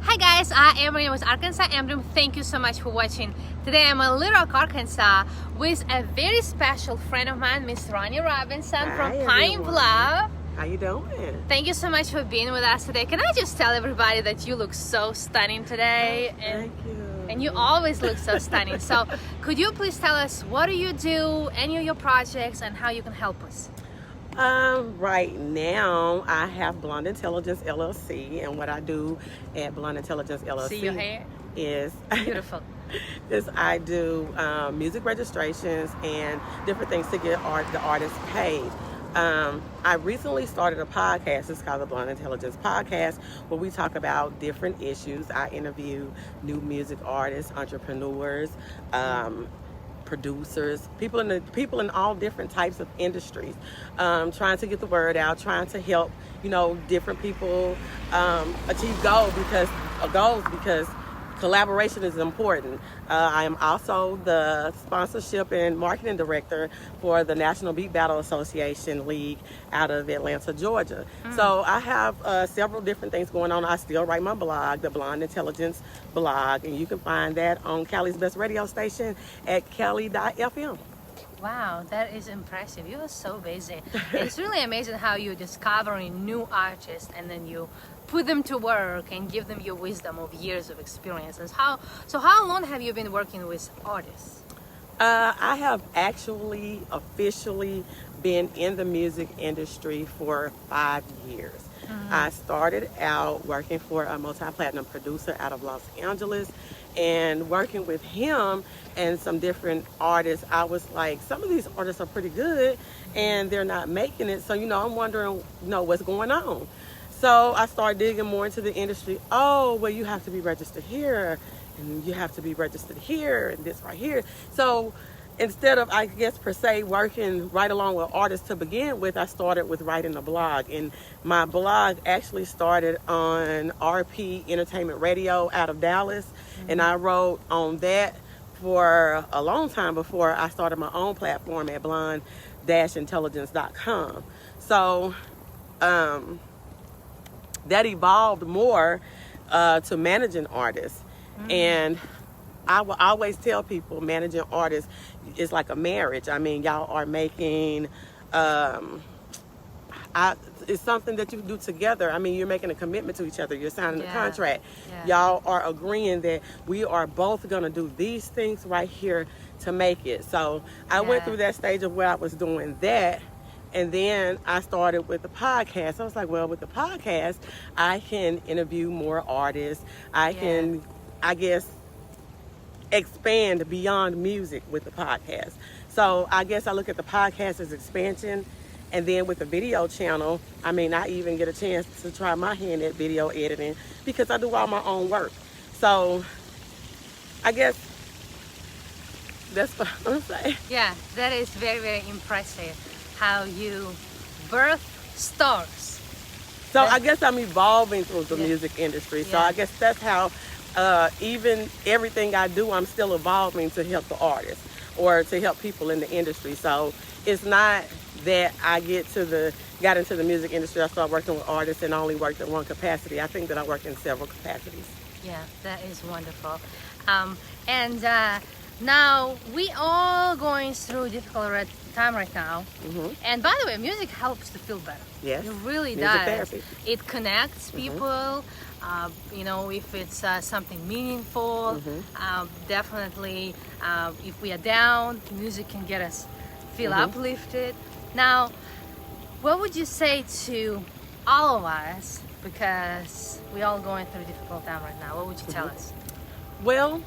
Hi guys, I am Marina with Arkansas Amdream. Thank you so much for watching. Today I'm in Little Rock, Arkansas with a very special friend of mine, Miss Roni Robinson from Pine Bluff. How you doing? Thank you so much for being with us today. Can I just tell everybody that you look so stunning today? Thank you. And you always look so stunning. So could you please tell us what do you do, any of your projects, and how you can help us? Right now I have Blonde Intelligence LLC, and what I do at Blonde Intelligence LLC See your hair? is Beautiful. is I do music registrations and different things to get the artists paid. I recently started a podcast. It's called the Blonde Intelligence Podcast, where we talk about different issues. I interview new music artists, entrepreneurs, producers, people in all different types of industries, trying to get the word out, trying to help different people achieve goals because collaboration is important. I am also the sponsorship and marketing director for the National Beat Battle Association League out of Atlanta, Georgia. So I have several different things going on. I still write my blog, the Blonde Intelligence blog, and you can find that on Cali's best radio station at cali.fm. Wow, that is impressive. You are so busy. It's really amazing how you're discovering new artists and then you put them to work and give them your wisdom of years of experience. And how long have you been working with artists? I have actually officially been in the music industry for 5 years. I started out working for a multi-platinum producer out of Los Angeles, and working with him and some different artists, I was like, some of these artists are pretty good and they're not making it. So, I'm wondering, what's going on. So I started digging more into the industry. Oh, well, you have to be registered here and you have to be registered here and this right here. So instead of, I guess, per se, working right along with artists to begin with, I started with writing a blog. And my blog actually started on RP Entertainment Radio out of Dallas. And I wrote on that for a long time before I started my own platform at blonde-intelligence.com. So that evolved more to managing artists. And I will always tell people managing artists is like a marriage. I mean, y'all are making, it's something that you do together. I mean, you're making a commitment to each other. You're signing a contract. Y'all are agreeing that we are both going to do these things right here to make it. So I went through that stage of where I was doing that. And then I started with the podcast. I was like, well, with the podcast, I can interview more artists. I can, I guess, expand beyond music with the podcast. So I guess I look at the podcast as expansion. And then with the video channel, I mean, I even get a chance to try my hand at video editing because I do all my own work. So I guess that's what I'm saying. Yeah, that is very, very impressive how you birth stars. So I guess I'm evolving through the music industry. So I guess that's how even everything I do, I'm still evolving to help the artists or to help people in the industry. So it's not that I got into the music industry, I started working with artists and only worked in one capacity. I think that I work in several capacities. Yeah, that is wonderful. Now we all going through a difficult time right now. And by the way, music helps to feel better. Yes, it really music does. Therapy. It connects people. If it's something meaningful, definitely. If we are down, music can get us feel uplifted. Now, what would you say to all of us, because we're all going through a difficult time right now? What would you tell us? Well,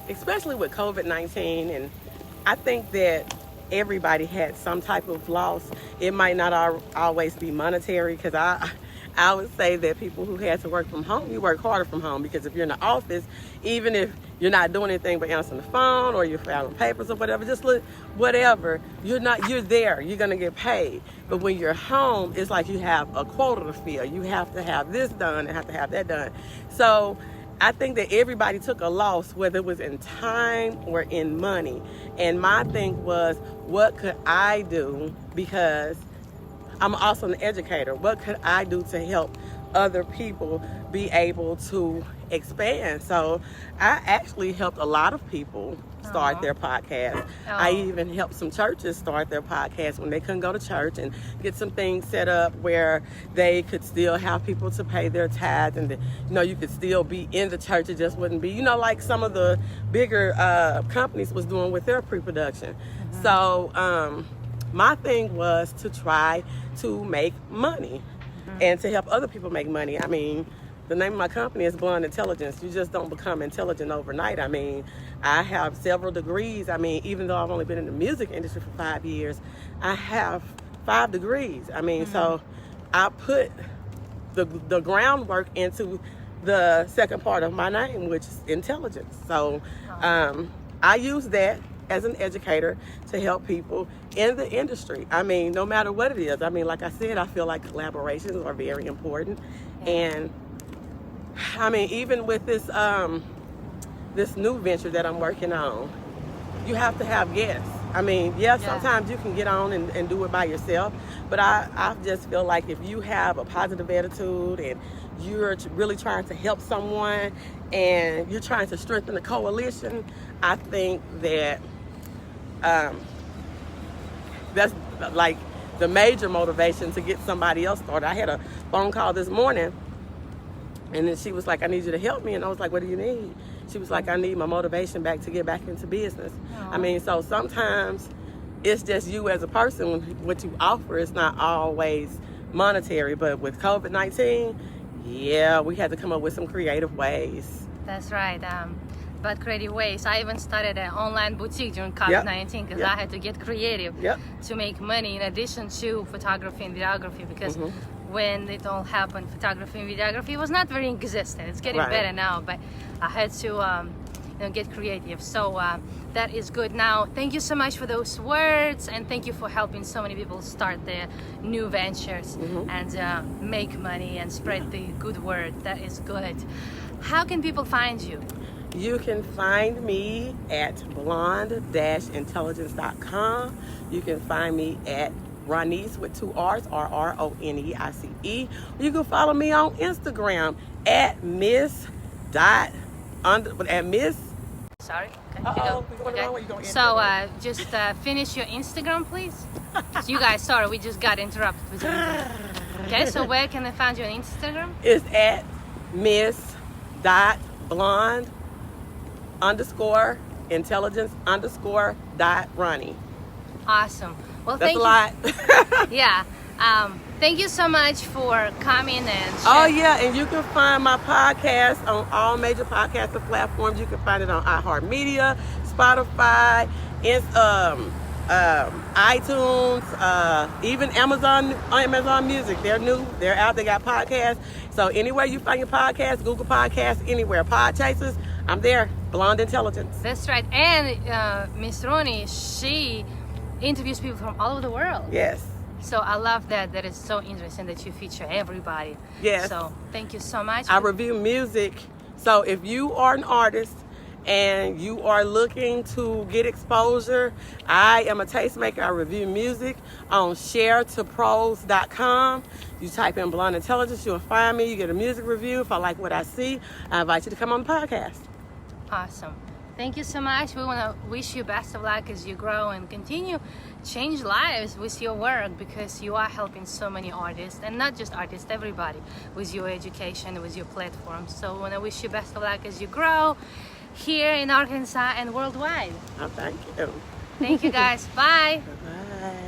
especially with COVID-19, and I think that everybody had some type of loss. It might not always be monetary, because I would say that people who had to work from home, you work harder from home, because if you're in the office, even if you're not doing anything but answering the phone or you're filing papers or whatever, just look, whatever, you're there, you're going to get paid. But when you're home, it's like you have a quota to fill. You have to have this done and have to have that done. So I think that everybody took a loss, whether it was in time or in money. And my thing was, what could I do? Because I'm also an educator. What could I do to help other people be able to expand. So I actually helped a lot of people start their podcast. I even helped some churches start their podcast when they couldn't go to church, and get some things set up where they could still have people to pay their tithes, and you could still be in the church. It just wouldn't be like some of the bigger companies was doing with their pre-production. So my thing was to try to make money and to help other people make money. I mean, the name of my company is Blonde Intelligence. You just don't become intelligent overnight. I mean, I have several degrees. I mean, even though I've only been in the music industry for 5 years, I have 5 degrees. I mean, so I put the groundwork into the second part of my name, which is intelligence. So I use that as an educator to help people in the industry. I mean, no matter what it is. I mean, like I said, I feel like collaborations are very important. And I mean, even with this this new venture that I'm working on, you have to have guests. I mean, sometimes you can get on and do it by yourself, but I just feel like if you have a positive attitude and you're really trying to help someone and you're trying to strengthen the coalition, I think that that's like the major motivation to get somebody else started. I had a phone call this morning, and then she was like, I need you to help me. And I was like, what do you need? She was like, I need my motivation back to get back into business. I mean, so sometimes it's just you as a person. What you offer is not always monetary. But with COVID-19, we had to come up with some creative ways. That's right. But creative ways. I even started an online boutique during COVID-19 because I had to get creative to make money in addition to photography and videography, because when it all happened, photography and videography was not very existent. It's getting better now, but I had to get creative. So that is good. Now, thank you so much for those words, and thank you for helping so many people start their new ventures and make money and spread the good word. That is good. How can people find you? You can find me at blonde-intelligence.com. You can find me at Ronice with 2 R's, RRONEICE. You can follow me on Instagram at Miss. Sorry. Okay. So just finish your Instagram, please. You guys, sorry, we just got interrupted with something. Okay, so where can I find you on Instagram? It's at Miss.blonde_intelligence_Ronnie. Awesome. Well, that's thank a lot. Thank you so much for coming and and you can find my podcast on all major podcasting platforms. You can find it on iHeartMedia, Spotify, iTunes, even Amazon Music. They're new. They're out. They got podcasts. So anywhere you find your podcast, Google Podcasts, anywhere. Podchasers, I'm there. Blonde Intelligence. That's right. And Miss Roni, she interviews people from all over the world. Yes. So I love that. That is so interesting that you feature everybody. Yes. So thank you so much. I review music. So if you are an artist and you are looking to get exposure, I am a tastemaker. I review music on sharetopros.com. You type in Blonde Intelligence, you'll find me. You get a music review. If I like what I see, I invite you to come on the podcast. Awesome. Thank you so much. We want to wish you best of luck as you grow and continue change lives with your work, because you are helping so many artists, and not just artists, everybody, with your education, with your platform. So we want to wish you best of luck as you grow here in Arkansas and worldwide. Oh, thank you. Thank you guys. Bye. Bye.